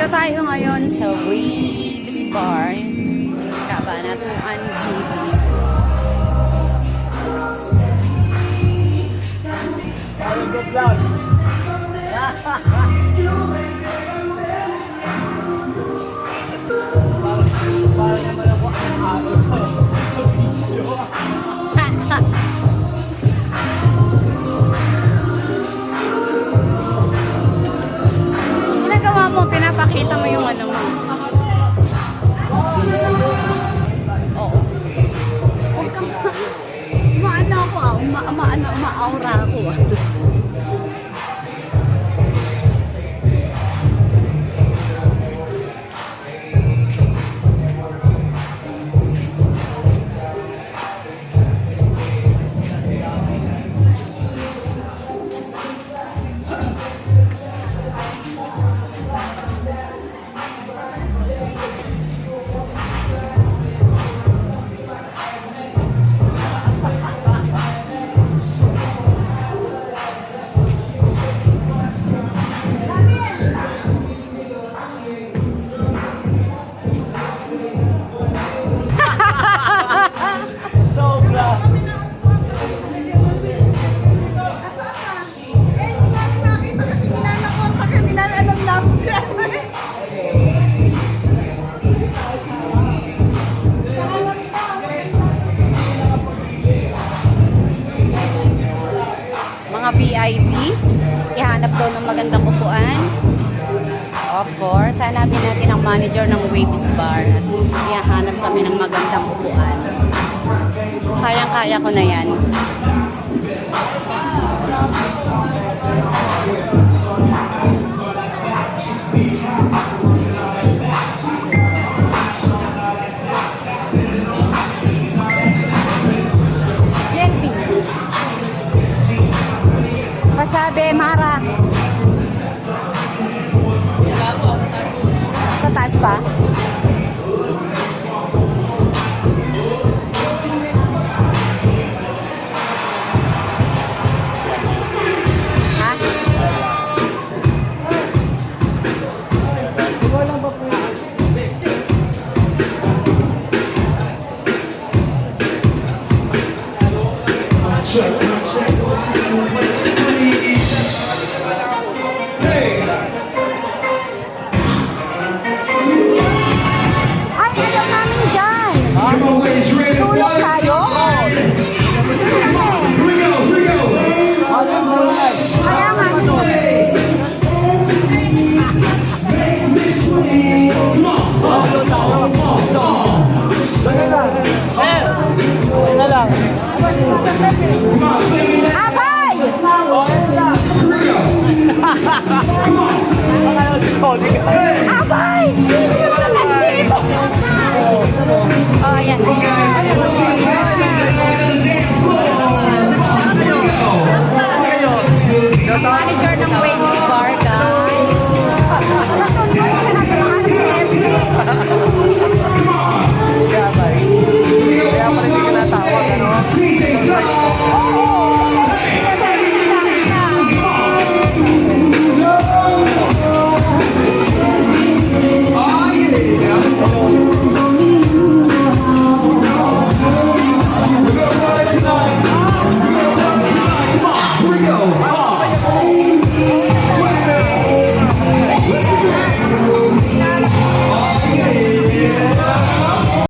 Nandito tayo ngayon sa Waves Bar, Cabanatuan City. Ginagawa mo, pinapakita mo yung ano mo. Oo. Huwag kang maano ako ma-aura ako ah. Mga VIP, ihanap daw ng magandang upuan. Of course, hanapin natin ang manager ng Waves Bar at ihanap kami ng magandang upuan. Kayang-kaya ko na yan. Sabi, Mara. Sa taas pa? Ha? Walang ba po? Tulog tayo? Kaya nga Abay! Abay! Oh, yan. Manager ng Waves Bar.